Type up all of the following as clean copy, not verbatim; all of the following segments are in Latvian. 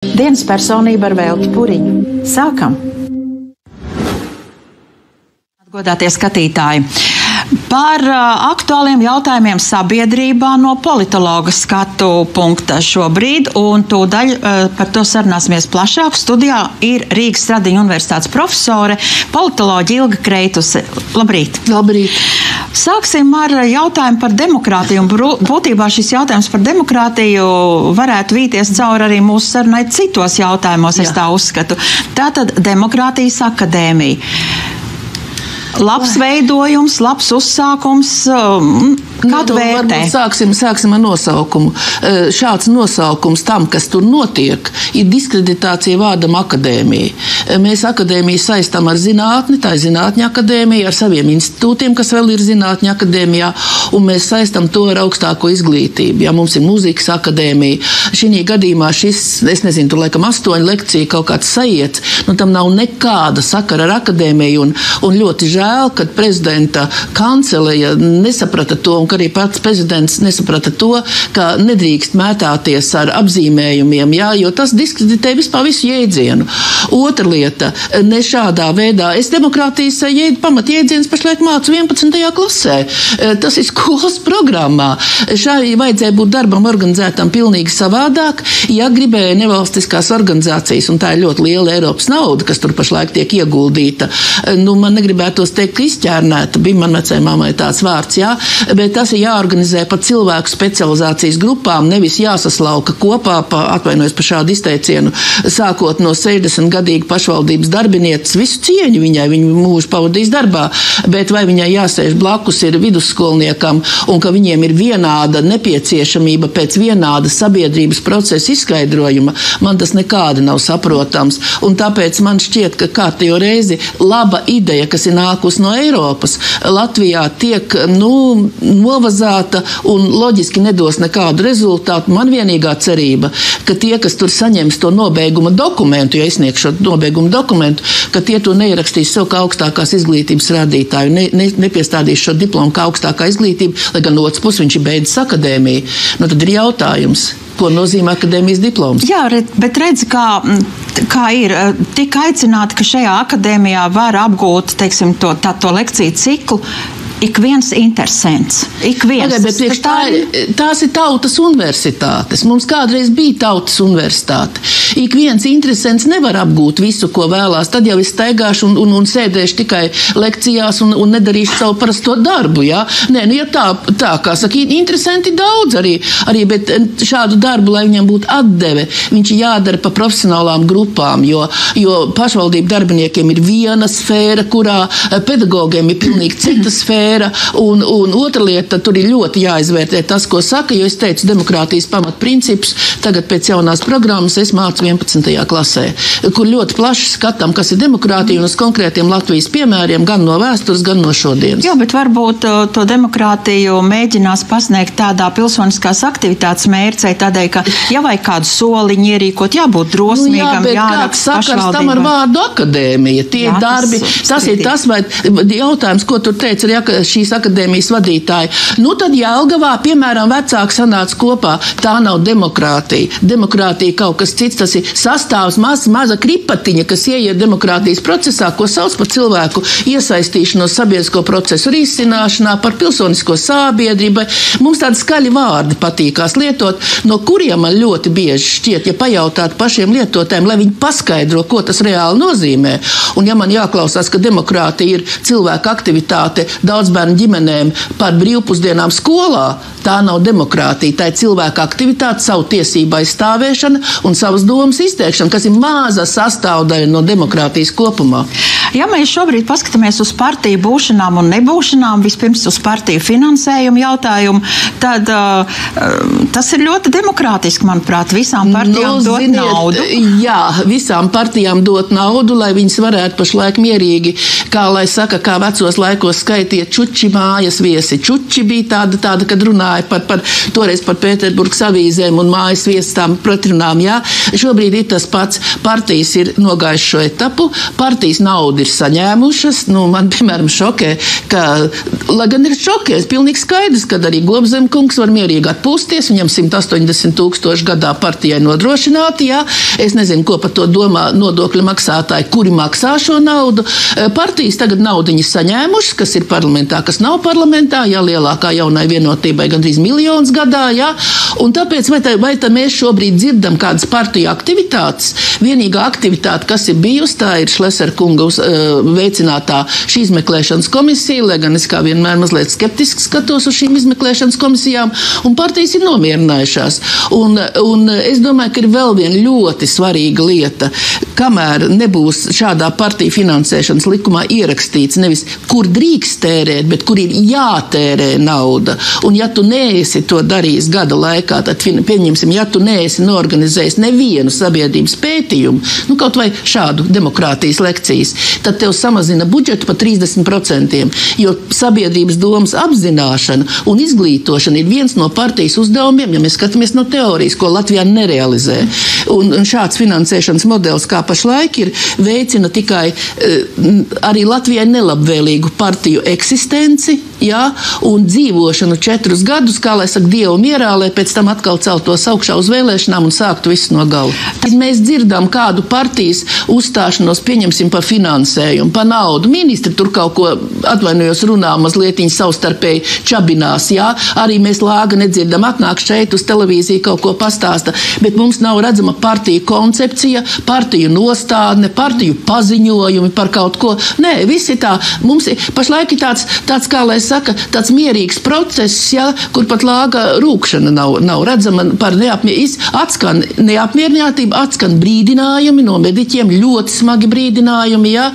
Dienas personība ar Velti Puriņu. Sākam! Godātie skatītāji! Par aktuāliem jautājumiem sabiedrībā no politologa skatu punkta šobrīd, un tūdaļ par to sarunāsimies plašāk. Studijā ir Rīgas Stradiņu universitātes profesore, politoloģa Ilga Kreituse. Labrīt! Labrīt! Sāksim ar jautājumu par demokrātiju, un būtībā šis jautājums par demokrātiju varētu vīties cauri arī mūsu sarunai citos jautājumos, es tā uzskatu. Tātad demokrātijas akadēmija. Labs veidojums, labs uzsākums. Kā tu vērtē? Sāksim ar nosaukumu. Šāds nosaukums tam, kas tur notiek, ir diskreditācija vārdam akadēmija. Mēs akadēmiju saistām ar zinātni, tā ir zinātņa akadēmija, ar saviem institūtiem, kas vēl ir zinātņa akadēmijā, un mēs saistām to ar augstāko izglītību. Ja mums ir mūzikas akadēmija, šī gadījumā šis, es nezinu, tur laikam 8 lekcija kaut kāds sajiets, tam nav nekāda sakara ar akadēmiju, un ļoti žēl, kad prezidenta kanceleja nesaprata to, un ka arī pats prezidents nesaprata to, ka nedrīkst mētāties ar apzīmējumiem, jo tas diskreditē vispār visu jēdzienu. Otra lieta, ne šādā veidā. Es demokrātijas pamatjēdziens pašlaik mācu 11. klasē. Tas ir skolas programmā. Šai vajadzēja būt darbam organizētam pilnīgi savādāk, ja gribēja nevalstiskās organizācijas, un tā ir ļoti liela Eiropas nauda, kas tur pašlaik tiek ieguldīta. Man negribētos teikt, ka izķērnēta, bija man vecai mammai tāds vārds, bet tas ir jāorganizē pa cilvēku specializācijas grupām, nevis jāsaslauka kopā, atvainojos par šādu izteicienu, sākot no 60-gadīga pašvaldības darbinieces, visu cieņu viņai, viņu mūžu pavadīs darbā, bet vai viņai jāsēž blakus ir vidusskolniekam, un ka viņiem ir vienāda nepieciešamība pēc vienāda sabiedrības procesa izskaidrojuma, man tas nekādi nav saprotams, un tāpēc man šķiet, ka kārtējo reizi laba ideja, kas ir nākus no Eiropas, Latvijā tiek, novazāta un loģiski nedos nekādu rezultātu. Man vienīgā cerība, ka tie, kas tur saņems to nobeiguma dokumentu, ja izsniegs šo nobeiguma dokumentu, ka tie to neierakstīs sev kā augstākās izglītības rādītāju, nepiestādīs šo diplomu kā augstākā izglītība, lai gan no otras puses viņš ir beidzis akadēmiju. Tad ir jautājums, ko nozīmē akadēmijas diploms. Jā, bet redzi, kā ir. Tika aicināti, ka šajā akadēmijā var apgūt, teiksim, to lekciju ciklu ik viens interesants. Ik viens. Tās ir tautas universitātes. Mums kādreiz bija tautas universitāte. Ik viens interesants nevar apgūt visu, ko vēlās. Tad jau es staigāšu un sēdēšu tikai lekcijās un nedarīšu savu parasto darbu. Ja? Tā kā saka, interesanti daudz arī, bet šādu darbu, lai viņam būtu atdeve, viņš jādara pa profesionālām grupām, jo pašvaldību darbiniekiem ir viena sfēra, kurā pedagogiem ir pilnīgi cita sfēra. Un otra lieta, tur ir ļoti jāizvērtē tas, ko saka, jo es teicu demokrātijas pamatprincipus, tagad pēc jaunās programmas es mācu 11. klasē, kur ļoti plaši skatām, kas ir demokrātija un uz konkrētiem Latvijas piemēriem, gan no vēstures, gan no šodienas. Jā, bet varbūt to demokrātiju mēģinās pasniegt tādā pilsoniskās aktivitātes mērcē, tādēļ, ka ja vajag kādu soliņu ierīkot, jābūt drosmīgam, jāraksta pašvaldībai. Sakars tam ar vārdu akadēmija, tie darbi, tas ir tas, vai jautājums, ko tur teica arī šīs akadēmijas vadītāji. Tad Jelgavā, piemēram, vecāki sanāca kopā. Tā nav demokrātija. Demokrātija kaut kas cits, tas ir sastāvs maza kripatiņa, kas ieiet demokrātijas procesā, ko sauc par cilvēku iesaistīšanos sabiedrisko procesu risināšanā, par pilsonisko sabiedrību. Mums tādi skaļi vārdi patīkās lietot, no kuriem man ļoti bieži šķiet, ja pajautāt pašiem lietotājiem, lai viņi paskaidro, ko tas reāli nozīmē. Un ja man jāklausās, ka demokrātija ir cilvēka aktivitāte daudzbērnu ģimenēm par brīvpusdienām skolā, tā nav demokrātija, tā ir cilvēka aktivitāte, savu tiesību aizstāvēšana un savas domas izteikšana, kas ir maza sastāvdaļa no demokrātijas kopumā. Ja mēs šobrīd paskatāmies uz partiju būšanām un nebūšanām, vispirms uz partiju finansējumu jautājumu, tad tas ir ļoti demokrātiski, manuprāt, visām partijām dot naudu. Jā, visām partijām dot naudu, lai viņas varētu pašlaik mierīgi, kā lai saka, kā vecos laikos skaitiet čuči mājas viesi. Čuči bija tāda kad runāja toreiz par Pēterburgas avīzēm un mājas viestām pretrunām. Jā. Šobrīd ir tas pats. Partijas ir nogājuši šo etapu, partijas naudu naudu ir saņēmušas. Man, piemēram, šokē, ka, lai gan ir šokē, pilnīgi skaidrs, ka arī Gobzemkungs var mierīgi atpūsties, viņam 180,000 gadā partijai nodrošināti, jā. Es nezinu, ko par to domā nodokļu maksātāji, kuri maksā šo naudu. Partijas tagad naudiņas saņēmušas, kas ir parlamentā, kas nav parlamentā, jā, lielākā jaunai vienotībai gandrīz miljonus gadā, jā. Un tāpēc, vai mēs šobrīd dzirdam kādas partiju aktivitātes? Vienīgā aktivitāte, kas ir bijusi, tā ir Šlesera kunga veicinātā šī izmeklēšanas komisija, lai gan es kā vienmēr mazliet skeptiski skatos uz šīm izmeklēšanas komisijām, un partijas ir nomierinājušās. Un es domāju, ka ir vēl viena ļoti svarīga lieta, kamēr nebūs šādā partiju finansēšanas likumā ierakstīts nevis, kur drīkst tērēt, bet kur ir jātērē nauda. Un ja tu neesi to darījis gada laikā, tad pieņemsim, ja tu neesi norganizējis nevienu sabiedrības pētījumu, kaut vai šādu demokrātijas lekcijas, tad tev samazina budžetu pa 30%, jo sabiedrības domas apzināšana un izglītošana ir viens no partijas uzdevumiem, ja mēs skatāmies no teorijas, ko Latvijā nerealizē. Un šāds finansēšanas modelis, kā pašlaik ir, veicina tikai arī Latvijai nelabvēlīgu partiju eksistenci, jā, un dzīvošanu 4 gadus, kā lai saka, Dievu mierā, lai pēc tam atkal celtos augšā uz vēlēšanām un sāktu visu no gala. Tad mēs dzirdam kādu partijas uzstāšanos, pieņemsim par finansējumu, par naudu. Ministri tur kaut ko, atvainojos, runā mazlietiņi savstarpēji čabinās, jā. Arī mēs lāga nedzirdam, atnāk šeit uz televīziju kaut ko pastāsta, bet mums nav redzama partiju koncepcija, partiju nostādne, partiju paziņojumi par kaut ko. Nē, visi tā, mums ir, pašlaik ir tāds, kā lai saka, tāds mierīgs process, jā, kur pat lāga rūkšana nav redzama par atskan neapmierinātība, atskan brīdinājumi no mediķiem, ļoti smagi brīdinājumi, jā,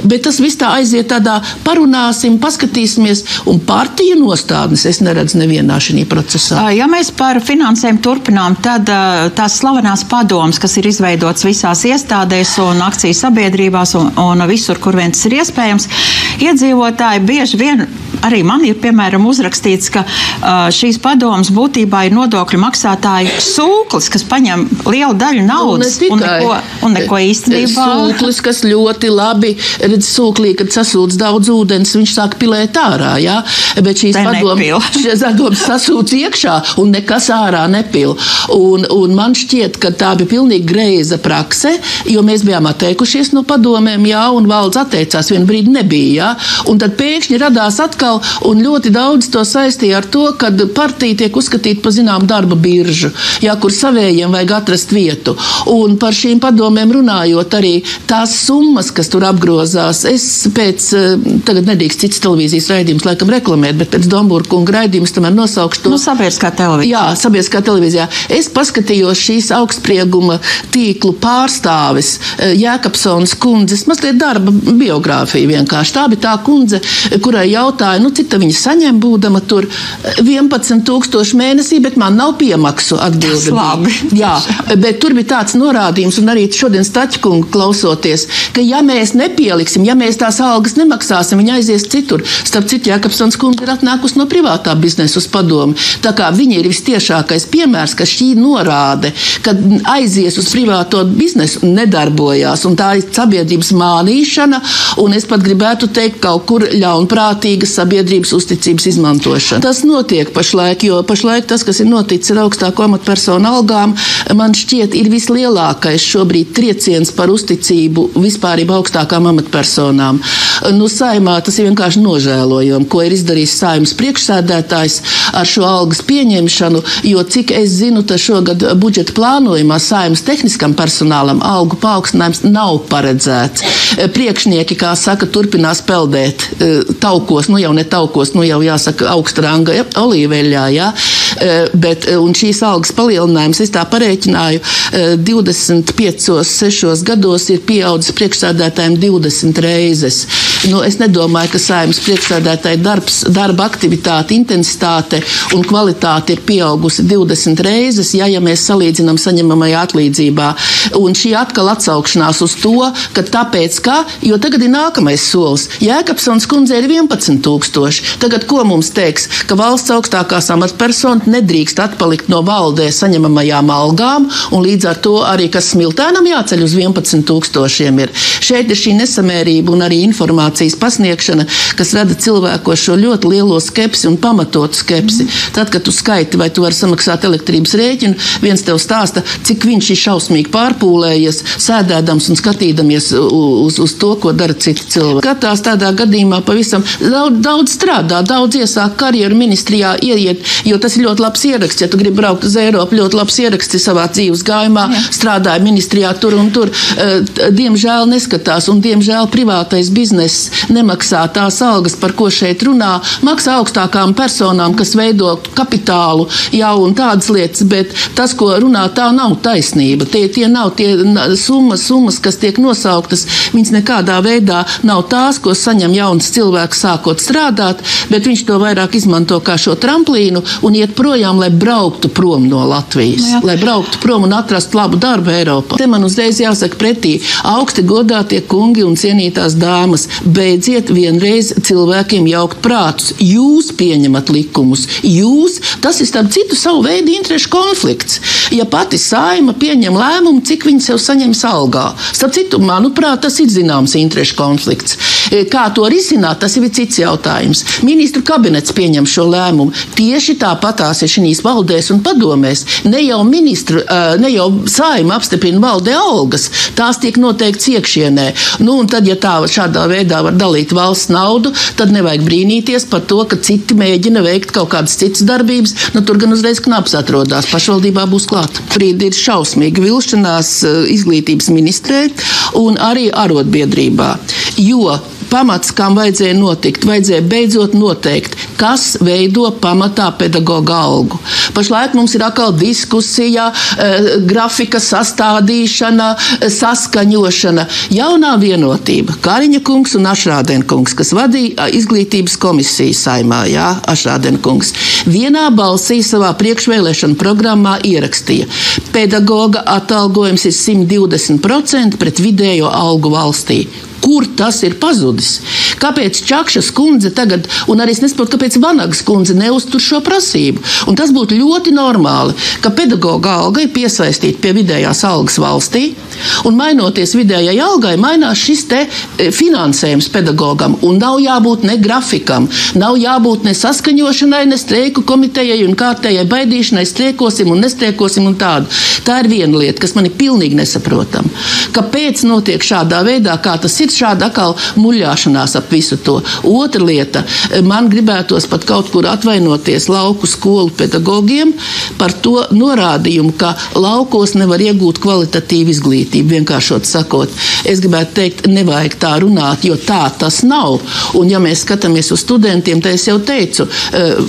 bet tas viss tā aiziet tādā parunāsim, paskatīsimies, un partiju nostādnes es neredzu nevienā šī procesā. Ja mēs par finansēm turpinām, tad tās slavenās padomas, kas ir izveidotas visās iestādēs un akciju sabiedrībās un visur, kur viens ir iespējams, iedzīvotāji bieži vien, arī man ir, piemēram, uzrakstīts, ka šīs padomas būtībā ir nodokļu maksātāju sūklis, kas paņem lielu daļu naudas un neko īstenībā. Sūklis, kas ļoti labi, redz sūklī, kad sasūdz daudz ūdens, viņš sāk pilēt ārā, jā, bet šīs padomas sasūdz iekšā un nekas ārā nepil. Un man šķiet, ka tā bija pilnīgi greiza prakse, jo mēs bijām atteikušies no padomēm, jā, un valdes atteicās, vienu brīdi nebija, jā, un tad pēkšņi radās atkal, un ļoti daudz to saistīja ar to, kad partija tiek uzskatīta par zinām darba biržu, jā, kur savējiem vajag atrast vietu. Un par šīm padomēm runājot arī tās summas, kas tur apgrozās, es tagad nedrīkst cits televīzijas raidījums laikam reklamēt, bet pēc Dombūra kunga raidījums tomēr nosaukšu to. Sabiedriskā televīzija. Jā, sabiedriskā televīzijā. Es paskatījos šīs augstsprieguma tīklu pārstāvis Jēkabsonas kundzes, mazliet darba biogrāfija vienkārši. Tā bija tā kundze, kurai jautāja, cik viņa saņem būdama tur 11,000 mēnesī, bet man nav piemaksu atbildi. Labi. Jā, bet tur bija tāds norādījums, un arī šodien Staķkungu klausoties, ka ja mēs nepieliksim, ja mēs tās algas nemaksāsim, viņa aizies citur. Starp citu, Jēkabsons kundze ir atnākusi no privātā biznesa uz padomu. Tā kā viņa ir vistiešākais piemērs, ka šī norāde, kad aizies uz privāto biznesu, nedarbojās, un tā ir sabiedrības mānīšana, un es pat gribētu teikt kaut kur ļaunprātīga sabiedrības uzticības izmantošana. Tas notiek pašlaik, jo pašlaik tas, kas ir noticis ar augstāko amatpersonu algām, man šķiet ir vislielākais šobrīd trieciens par uzticību vispārību augstākām amatpersonām. Saimā tas ir vienkārši nožēlojami, ko ir izdarījis Saimas priekšsēdētājs ar šo algas pieņemšanu, jo cik es zinu, tad šogad budžeta plānojumā Saimas tehniskam personālam algu paaugstinājums nav paredzēts. Priekšnieki, kā saka, turpinās peldēt taukos, jau ne taukos, jau jāsaka augsta ranga olīveļā, jā. Un šīs algas palielinājums, es tā parēķināju, 25-6 gados ir pieaudzis priekšsēdētājiem 20 reizes. es nedomāju, ka Saeimas priekšsēdētāja darba aktivitāte, intensitāte un kvalitāte ir pieaugusi 20 reizes, ja mēs salīdzinām saņemamajā atlīdzībā. Un šī atkal atsaukšanās uz to, ka tāpēc, jo tagad ir nākamais solis. Jēkabsons kundze ir 11 000. Tagad ko mums teiks? Ka valsts augstākās amatpersonas nedrīkst atpalikt no valdē saņemamajām algām, un līdz ar to arī, kas Smiltēnam jāceļ uz 11 000 ir. Šeit ir šī nesamērība un arī informācijas pasniegšana, kas rada cilvēkos šo ļoti lielo skepsi un pamatotu skepsi. Tad, kad tu skaiti, vai tu vari samaksāt elektrības rēķinu, viens tev stāsta, cik viņš ir šausmīgi pārpūlējies, sēdēdams un skatīdamies uz to, ko dara citi cilvēki. Skatās tādā gadījumā pavisam daudz strādā, daudz iesāk karjeru ministrijā, ieiet, jo tas ir ļoti labs ieraksts. Ja tu gribi braukt uz Eiropu, ļoti labs ieraksts savā dzīves gājumā, strādāja ministrijā tur un tur. Diemžēl neskatās, un diemžēl privātais bizness nemaksā tās algas, par ko šeit runā, maksā augstākām personām, kas veido kapitālu, un tādas lietas, bet tas, ko runā, tā nav taisnība. Tie nav tie summas, kas tiek nosauktas, viņas nekādā veidā nav tās, ko saņem jauns cilvēks sākot strādāt, bet viņš to vairāk izmanto kā šo tramplīnu un iet projām, lai brauktu prom no Latvijas, lai brauktu prom un atrastu labu darbu Eiropā. Te man uzreiz jāsaka pretī, augsti godātie kungi un cienītās dāmas, beidziet vienreiz cilvēkiem jaukt prātus. Jūs pieņemat likumus, tas ir starp citu savu veidu interešu konflikts. Ja pati Saeima pieņem lēmumu, cik viņi sev saņems algā. Starp citu, manuprāt, tas ir zināms interešu konflikts. Kā to risināt, tas ir cits jautājums. Ministru kabinets pieņem šo lēmumu. Tieši tāpatās ir šīs valdēs un padomēs. Ne jau Saeima apstiprina valdē algas, tās tiek noteikts iekšienē. Un tad, ja tā šādā veidā var dalīt valsts naudu, tad nevajag brīnīties par to, ka citi mēģina veikt kaut kādas citas darbības. Tur gan uzreiz knaps atrodās. Pašvaldībā būs klāt. Brīdi ir šausmīga vilšanās izglītības ministrē un arī arotbiedrībā. Jo pamats, kam vajadzēja notikt, vajadzēja beidzot noteikt, kas veido pamatā pedagoga algu. Pašlaik mums ir atkal diskusija, grafika sastādīšana, saskaņošana. Jaunā vienotība. Kariņa kungs un Ašrādena kungs, kas vadīja izglītības komisiju Saeimā, Ašrādena kungs, vienā balsī savā priekšvēlēšana programmā ierakstīja. Pedagoga atalgojums ir 120% pret vidējo algu valstī. Kur tas ir pazudis? Kāpēc Čakšas kundze tagad, un arī es nesaprotu, kāpēc Vanagas kundze neuztur šo prasību? Un tas būtu ļoti normāli, ka pedagoga alga ir piesaistīta pie vidējās algas valstī, un mainoties vidējai algai, mainās šis te finansējums pedagogam, un nav jābūt ne grafikam, nav jābūt ne saskaņošanai, ne streiku komitejai un kārtējai baidīšanai, streikosim un nestreikosim un tādu. Tā ir viena lieta, kas man ir pilnīgi nesaprotama. Kāpēc notiek šādā veidā, kā tas ir? Šāda atkal muļāšanās ap visu to. Otra lieta, man gribētos pat kaut kur atvainoties lauku skolu pedagogiem par to norādījumu, ka laukos nevar iegūt kvalitatīvu izglītību, vienkāršot sakot. Es gribētu teikt, nevajag tā runāt, jo tā tas nav. Un ja mēs skatāmies uz studentiem, tad es jau teicu,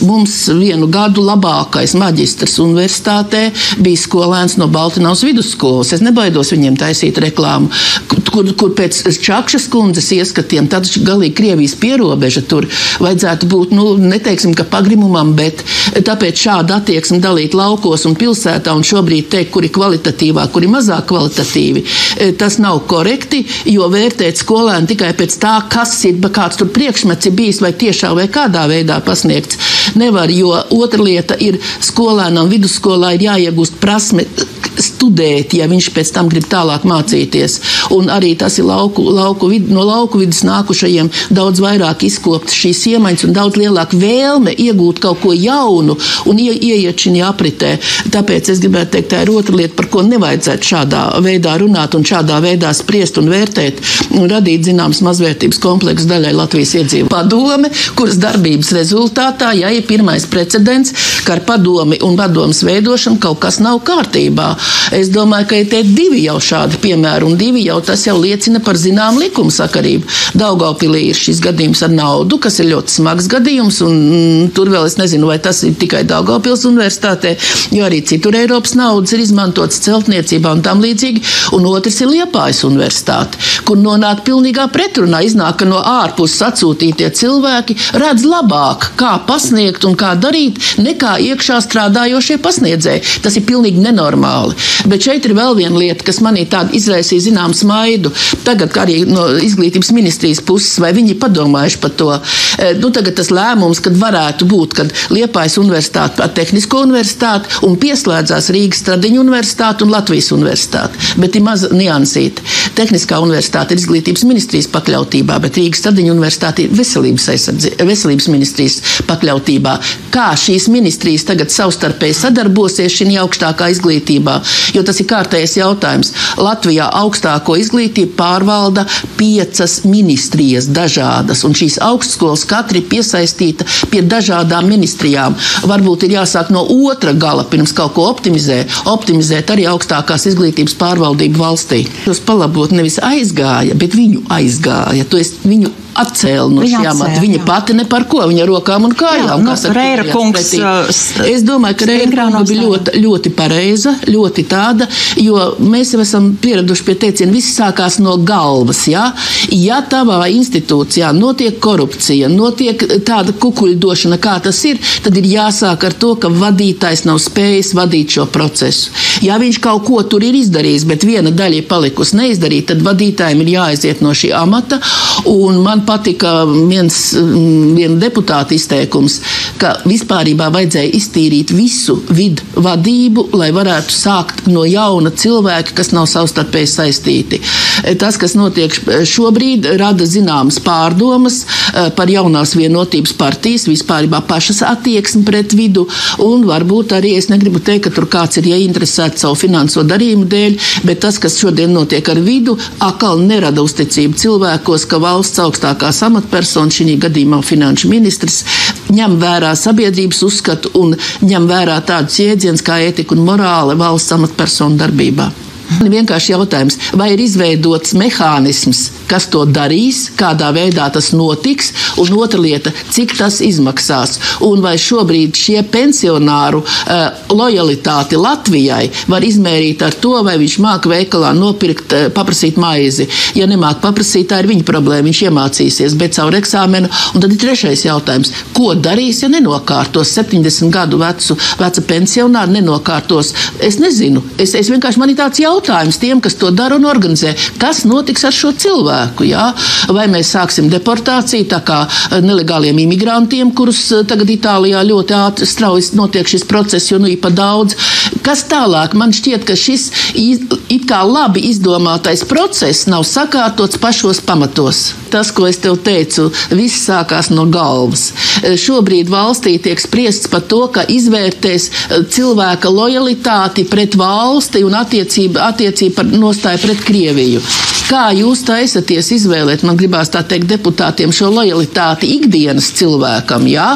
mums vienu gadu labākais maģistrs universitātē bija skolēns no Baltinavas vidusskolas. Es nebaidos viņiem taisīt reklāmu, kur pēc Čakšas kundzes ieskatiem, tad galīgi Krievijas pierobeža tur vajadzētu būt, neteiksim, ka pagrimumam, bet tāpēc šāda attieksme dalīt laukos un pilsētā un šobrīd teikt, kuri kvalitatīvā, kuri mazāk kvalitatīvi, tas nav korekti, jo vērtēt skolēnu tikai pēc tā, kas ir, kāds tur priekšmets ir bijis vai tiešā vai kādā veidā pasniegts, nevar, jo otra lieta ir skolēnam vidusskolā ir jāiegūst prasme studēt, ja viņš pēc tam grib tālāk mācīties. Un arī tas ir no lauku vidas nākušajiem daudz vairāk izkopt šīs iemaņas un daudz lielāka vēlme iegūt kaut ko jaunu un ieiet šī apritē. Tāpēc es gribētu teikt, tā ir otra lieta, par ko nevajadzētu šādā veidā runāt un šādā veidā spriest un vērtēt un radīt zināms mazvērtības kompleksu daļai Latvijas iedzīvotāju. Padome, kuras darbības rezultātā, ir pirmais precedents, ka ar padomi un padomas veidošanu kaut kas nav kārtībā. Es domāju, ka te ir 2 jau šādi piemēri, un 2 jau tas jau liecina par zinām likumsakarību. Daugavpilī ir šis gadījums ar naudu, kas ir ļoti smags gadījums, un tur vēl es nezinu, vai tas ir tikai Daugavpils universitātē, jo arī citur Eiropas naudas ir izmantotas celtniecībā un tam līdzīgi, un otrs ir Liepājas universitāte, kur nonāk pilnīgā pretrunā, iznāk, ka no ārpuses atsūtītie cilvēki redz labāk, kā pasniegt un kā darīt, nekā iekšā strādājošie pasniedzēji. Tas ir pilnīgi nenormāli. Bet šeit ir vēl viena lieta, kas manī tādu izraisīja zinām smaidu. Tagad arī no izglītības ministrijas puses, vai viņi padomājuši par to. Tagad tas lēmums, kad varētu būt, kad Liepājas universitāte ar Tehnisko universitāti un pieslēdzās Rīgas Stradiņu universitāte un Latvijas universitāte. Bet ir maza niansīta. Tehniskā universitāte ir izglītības ministrijas pakļautībā, bet Rīgas Stradiņu universitāte ir veselības ministrijas pakļautībā. Kā šīs ministrijas tagad savstarpēji sadarbosies šī augstākā izglītībā? Jo tas ir kārtējs jautājums. Latvijā augstāko izglītību pārvalda 5 ministrijas dažādas, un šīs augstskolas katra ir piesaistīta pie dažādām ministrijām. Varbūt ir jāsāk no otra gala, pirms kaut ko optimizēt arī augstākās izglītības pārvaldību valstī. Jūs palabot nevis aizgāja, bet viņu aizgāja. To es viņu atcēla no šī amata. Viņa pati ne par ko, viņa rokām un kājām. Reira kungs. Es domāju, ka Reira kunga bija ļoti pareiza, ļoti tāda, jo mēs jau esam pieraduši pie teiciena, viss sākās no galvas, ja? Ja tavā institūcijā notiek korupcija, notiek tāda kukuļdošana, kā tas ir, tad ir jāsāk ar to, ka vadītājs nav spējis vadīt šo procesu. Ja viņš kaut ko tur ir izdarījis, bet viena daļa ir palikusi neizdarīt, tad vadītājiem ir jāaiziet no šī amata, un man patika viena deputāta izteikums, ka vispārībā vajadzēja iztīrīt visu vidu vadību, lai varētu sākt no jauna cilvēki, kas nav savstarpēji saistīti. Tas, kas notiek šobrīd, rada zināmas pārdomas par jaunās vienotības partijas, vispārībā pašas attieksmi pret vidu, un varbūt arī, es negribu teikt, ka tur kāds ir ieinteresēts savu finanso darījumu dēļ, bet tas, kas šodien notiek ar vidu, atkal nerada uzticību cilvēkos, ka valsts augstākās amatpersonas, šī gadījumā finanšu ministrs, ņem vērā sabiedrības uzskatu un ņem vērā tādus jēdzienus kā etika un morāle valsts amatpersonu darbībā. Vienkārši jautājums, vai ir izveidots mehānisms, kas to darīs, kādā veidā tas notiks, un otra lieta, cik tas izmaksās. Un vai šobrīd šie pensionāru lojalitāti Latvijai var izmērīt ar to, vai viņš māk veikalā nopirkt, paprasīt maizi. Ja nemāk paprasīt, tā ir viņa problēma, viņš iemācīsies, bet caur eksāmenu. Un tad ir trešais jautājums, ko darīs, ja nenokārtos 70 gadu veca pensionāri, nenokārtos. Es nezinu, es vienkārši man ir tāds jautājums tiem, kas to dara un organizē. Kas notiks ar šo cilvēku? Jā? Vai mēs sāksim deportāciju, tā kā nelegāliem imigrantiem, kurus tagad Itālijā ļoti ātri strauji notiek šis process, jo ir pa daudz. Kas tālāk? Man šķiet, ka šis it kā labi izdomātais process nav sakārtots pašos pamatos. Tas, ko es tev teicu, viss sākās no galvas. Šobrīd valstī tiek spriests par to, ka izvērtēs cilvēka lojalitāti pret valsti un attiecību par nostāju pret Krieviju. Kā jūs taisaties izvēlēt, man gribās tā teikt deputātiem, šo lojalitāti ikdienas cilvēkam, jā?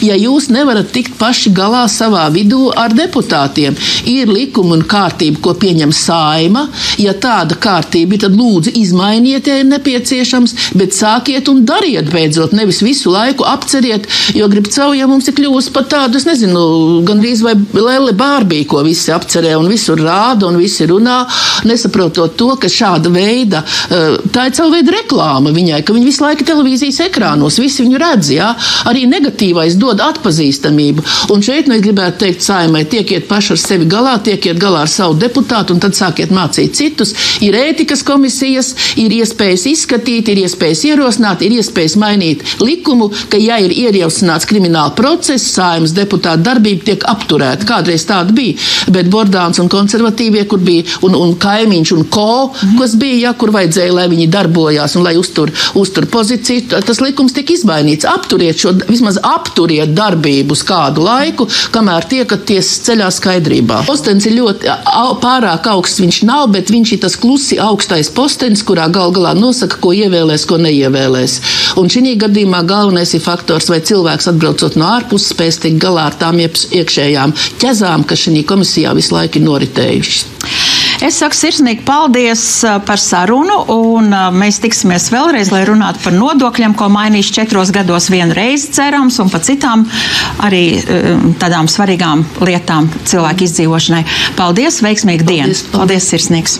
Ja jūs nevarat tikt paši galā savā vidū ar deputātiem, ir likuma un kārtība, ko pieņem Saeima. Ja tāda kārtība ir, tad lūdzu izmainiet, ja ir nepieciešams, bet sākiet un dariet beidzot, nevis visu laiku apceriet, jo Gribcauja mums ir kļūst par tādu, es nezinu, gandrīz vai Lele Bārbī, ko visi apcerē un visur rāda un visi runā, nesaprotot to, ka šāda veida tā ir savu veidu reklāma viņai, ka viņa visu laiku televīzijas ekrānos, visi viņu redz, jā, arī negatīvais dod atpazīstamību. Un šeit, es gribētu teikt Saeimai, tiekiet paši ar sevi galā, tiekiet galā ar savu deputātu un tad sākiet mācīt citus. Ir ētikas komisijas, ir iespējas izskatīt, ir iespējas ierosināt, ir iespējas mainīt likumu, ka ja ir ierosināts krimināla process, Saeimas deputāta darbība tiek apturēta. Kādreiz tāda bija, bet Bordāns un konservatīvie, kur bija, un Kaimiņš un Ko, kas bija, ja, kur kur vajadzēja, lai viņi darbojās un lai uztur pozīciju, tas likums tika izmainīts. Vismaz apturiet darbību uz kādu laiku, kamēr tiekaties ceļā skaidrībā. Postens ir ļoti pārāk augsts, viņš nav, bet viņš ir tas klusi augstais postens, kurā galā nosaka, ko ievēlēs, ko neievēlēs. Un šī gadījumā galvenais ir faktors, vai cilvēks atbraucot no ārpuses spēs tikt galā ar tām iekšējām ķezām, kas šī komisijā visu laiku ir noritējušas. Es saku sirsnīgi paldies par sarunu, un mēs tiksimies vēlreiz, lai runātu par nodokļiem, ko mainīs 4 gados vienu reizi cerams, un par citām arī tādām svarīgām lietām cilvēku izdzīvošanai. Paldies, veiksmīgu dienu! Paldies, sirsnīgs!